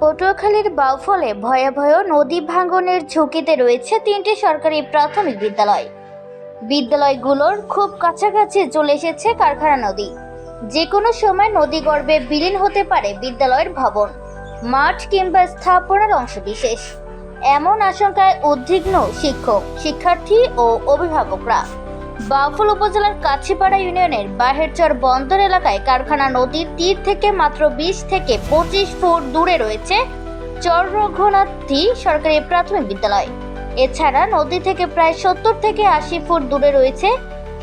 পটুয়াখালীর বাউফলে ভয়াবহ নদী ভাঙনের ঝুঁকিতে রয়েছে 3টি সরকারি প্রাথমিক বিদ্যালয়। বিদ্যালয়গুলোর খুব কাছাকাছি চলে এসেছে কারখানা নদী। যে কোনো সময় নদীগর্ভে বিলীন হতে পারে বিদ্যালয়ের ভবন, মাঠ কিংবা স্থাপনার অংশবিশেষ। এমন আশঙ্কায় উদ্বিগ্ন শিক্ষক, শিক্ষার্থী ও অভিভাবকরা। বাউফল উপজেলার কাছিপাড়া ইউনিয়নের বাহেরচর বন্দর এলাকায় কারখানা নদীর তীর থেকে মাত্র 20 থেকে 25 ফুট দূরে রয়েছে চর রঘুনাথী সরকারি প্রাথমিক বিদ্যালয়। এছাড়া নদী থেকে প্রায় 70 থেকে 80 ফুট দূরে রয়েছে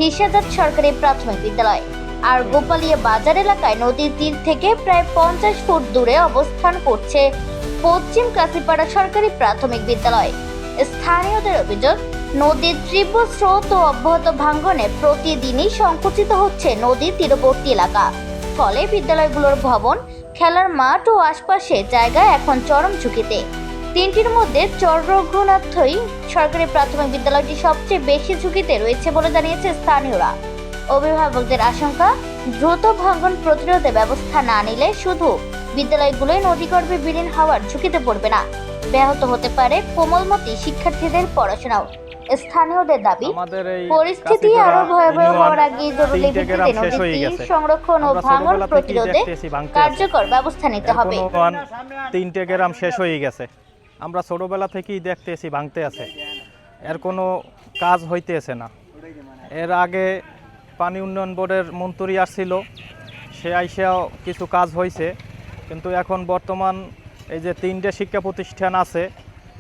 হিসাজাত সরকারি প্রাথমিক বিদ্যালয়। আর গোপালিয়া বাজার এলাকায় নদীর তীর থেকে প্রায় 50 ফুট দূরে অবস্থান করছে পশ্চিম কাছিপাড়া সরকারি প্রাথমিক বিদ্যালয়। স্থানীয়দের অভিযোগ, নদীর তীব্র স্রোত ও অব্যাহত ভাঙনে প্রতিদিনই সংকুচিত হচ্ছে নদীর তীরবর্তী এলাকা। ফলে বিদ্যালয়গুলোর ভবন, খেলার মাঠ ও আশপাশের জায়গা এখন চরম ঝুঁকিতে। 3টির মধ্যে চর রঘুনাথই সরকারি প্রাথমিক বিদ্যালয়টি সবচেয়ে বেশি ঝুঁকিতে রয়েছে বলে জানিয়েছে স্থানীয়রা। অভিভাবকদের আশঙ্কা, দ্রুত ভাঙন প্রতিরোধে ব্যবস্থা না নিলে শুধু বিদ্যালয়গুলোই নদীগর্ভে বিলীন হওয়ার ঝুঁকিতে পড়বে না, ব্যাহত হতে পারে কোমলমতি শিক্ষার্থীদের পড়াশোনাও। স্থানীয়দের দাবি, পরিস্থিতি আরো ভয়াবহ হওয়ার আগে জরুরি ভিত্তিতে নদীর সংরক্ষণ ও ভাঙন প্রতিরোধে কার্যকর ব্যবস্থা নিতে হবে। 3টে গ্রাম শেষ হয়ে গেছে, আমরা ছোটবেলা থেকেই দেখতেছি ভাঙতে আছে, এর কোনো কাজ হইতেছে না। এর আগে পানি উন্নয়ন বোর্ডের মন্ত্রী আসছিল, সে আইসাও কিছু কাজ হয়েছে, কিন্তু এখন বর্তমান এই যে 3টে শিক্ষা প্রতিষ্ঠান আছে,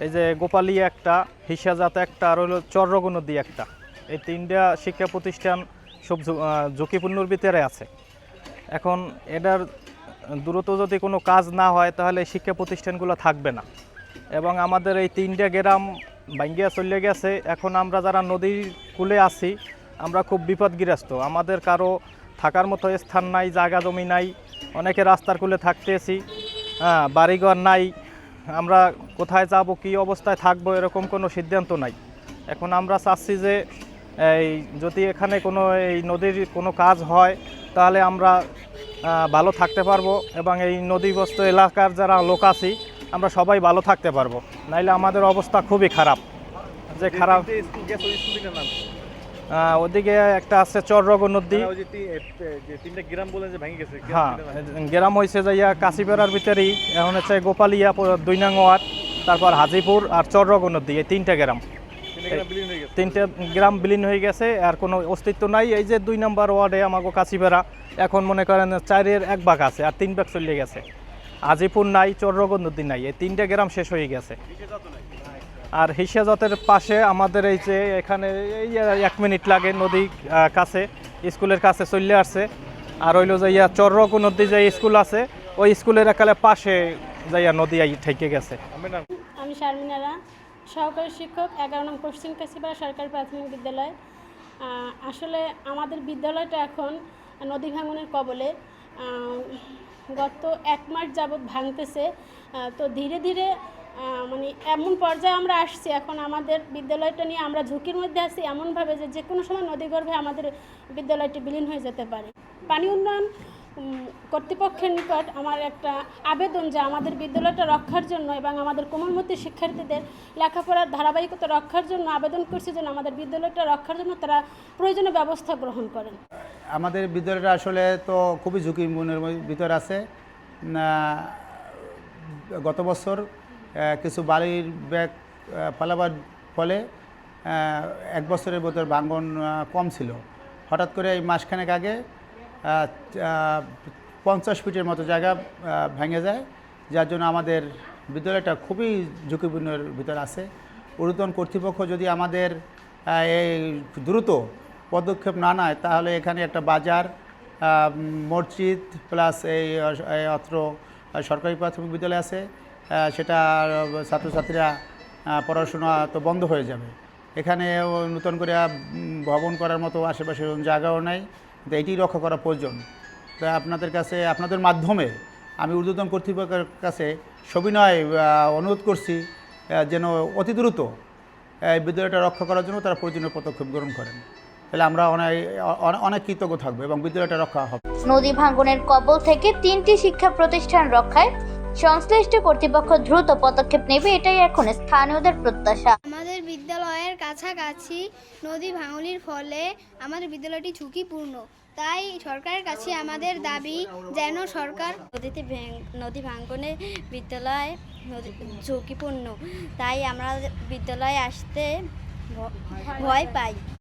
এই যে গোপালিয়া একটা, হিসাজাত একটা, আর হলো চর রঘুনদী একটা, এই 3টা শিক্ষা প্রতিষ্ঠান সব ঝুঁকিপূর্ণর ভিতরে আছে। এখন এটার দ্রুত যদি কোনো কাজ না হয় তাহলে শিক্ষা প্রতিষ্ঠানগুলো থাকবে না, এবং আমাদের এই 3টে গ্রাম ভাঙ্গিয়া চলে গেছে। এখন আমরা যারা নদীর কূলে আছি আমরা খুব বিপদগ্রস্ত, আমাদের কারো থাকার মতো স্থান নাই, জায়গা জমি নাই, অনেকে রাস্তার কূলে থাকতেছি, বাড়িঘর নাই, আমরা কোথায় যাব, কী অবস্থায় থাকবো এরকম কোনো সিদ্ধান্ত নাই। এখন আমরা চাচ্ছি যে এই যদি এখানে কোনো এই নদীর কোনো কাজ হয় তাহলে আমরা ভালো থাকতে পারবো, এবং এই নদীগ্রস্ত এলাকার যারা লোক আছি আমরা সবাই ভালো থাকতে পারবো, নাইলে আমাদের অবস্থা খুবই খারাপ। যে খারাপ ওদিকে একটা আছে চর রঘুনদী, হ্যাঁ গ্রাম হয়েছে যাইয়া কাশিপাড়ার ভিতরেই, এখন হচ্ছে গোপালিয়া 2 নং ওয়ার্ড, তারপর হাজিপুর আর চর রঘুনদী, এই 3টে গ্রাম, 3টে গ্রাম বিলীন হয়ে গেছে, আর কোনো অস্তিত্ব নাই। এই যে 2 নম্বর ওয়ার্ডে আমাকে কাশিপাড়া, এখন মনে করেন 4-এর 1 ভাগ আছে, আর 3 ভাগ চলে গেছে। হাজিপুর নাই, চর রঘুনদী নাই, এই 3টে গ্রাম শেষ হয়ে গেছে। আর হিসাজাতের পাশে আমাদের এই যে এখানে এই 1 মিনিট লাগে, নদী কাছে, স্কুলের কাছে চলে আসছে। আর হইল যাইয়া চর রঘুনদী যে স্কুল আছে, ওই স্কুলের একালে পাশে যাইয়া নদী ঠেকে গেছে। আমি শারমিনারা, সহকারী শিক্ষক, 11 নং পশ্চিম কাছিপাড়া সরকারি প্রাথমিক বিদ্যালয়। আসলে আমাদের বিদ্যালয়টা এখন নদী ভাঙনের কবলে। গত 1 মাস যাবৎ ভাঙতেছে, তো ধীরে ধীরে মানে এমন পর্যায়ে আমরা আসছি, এখন আমাদের বিদ্যালয়টা নিয়ে আমরা ঝুঁকির মধ্যে আছি এমনভাবে যে কোনো সময় নদীগর্ভে আমাদের বিদ্যালয়টি বিলীন হয়ে যেতে পারে। পানি উন্নয়ন কর্তৃপক্ষের নিকট আমার একটা আবেদন যে আমাদের বিদ্যালয়টা রক্ষার জন্য এবং আমাদের কোমলমতি শিক্ষার্থীদের লেখাপড়ার ধারাবাহিকতা রক্ষার জন্য আবেদন করছি যেন আমাদের বিদ্যালয়টা রক্ষার জন্য তারা প্রয়োজনীয় ব্যবস্থা গ্রহণ করেন। আমাদের বিদ্যালয়টা আসলে তো খুবই ঝুঁকিপূর্ণের ভিতর আছে। গত বছর কিছু বালির ব্যাগ ফেলাবার ফলে 1 বছরের ভিতর ভাঙন কম ছিল। হঠাৎ করে এই মাসখানেক আগে 50 ফিটের মতো জায়গা ভেঙে যায়, যার জন্য আমাদের বিদ্যালয়টা খুবই ঝুঁকিপূর্ণের ভিতর আছে। ঊর্ধ্বতন কর্তৃপক্ষ যদি আমাদের এই দ্রুত পদক্ষেপ না নেয় তাহলে এখানে একটা বাজার, মসজিদ প্লাস এই অত্র সরকারি প্রাথমিক বিদ্যালয় আছে, সেটা ছাত্রছাত্রীরা পড়াশোনা তো বন্ধ হয়ে যাবে। এখানে নতুন করে ভবন করার মতো আশেপাশে জায়গাও নাই, তো এটি রক্ষা করা প্রয়োজন। তাই আপনাদের কাছে, আপনাদের মাধ্যমে আমি ঊর্ধ্বতন কর্তৃপক্ষের কাছে সবিনয় অনুরোধ করছি যেন অতি দ্রুত এই বিদ্যালয়টা রক্ষা করার জন্য তারা প্রয়োজনীয় পদক্ষেপ গ্রহণ করেন, তাহলে আমরা অনেক কৃতজ্ঞ থাকবো এবং বিদ্যালয়টা রক্ষা হবে। নদী ভাঙনের কবল থেকে 3টি শিক্ষা প্রতিষ্ঠান রক্ষায় সংশ্লিষ্ট কর্তৃপক্ষ দ্রুত পদক্ষেপ নেবে, এটাই এখন স্থানীয়দের প্রত্যাশা। আমাদের বিদ্যালয়ের কাছাকাছি নদী ভাঙনের ফলে আমাদের বিদ্যালয়টি ঝুঁকিপূর্ণ, তাই সরকারের কাছে আমাদের দাবি যেন সরকার নদী ভাঙনে বিদ্যালয় ঝুঁকিপূর্ণ, তাই আমরা বিদ্যালয়ে আসতে ভয় পাই।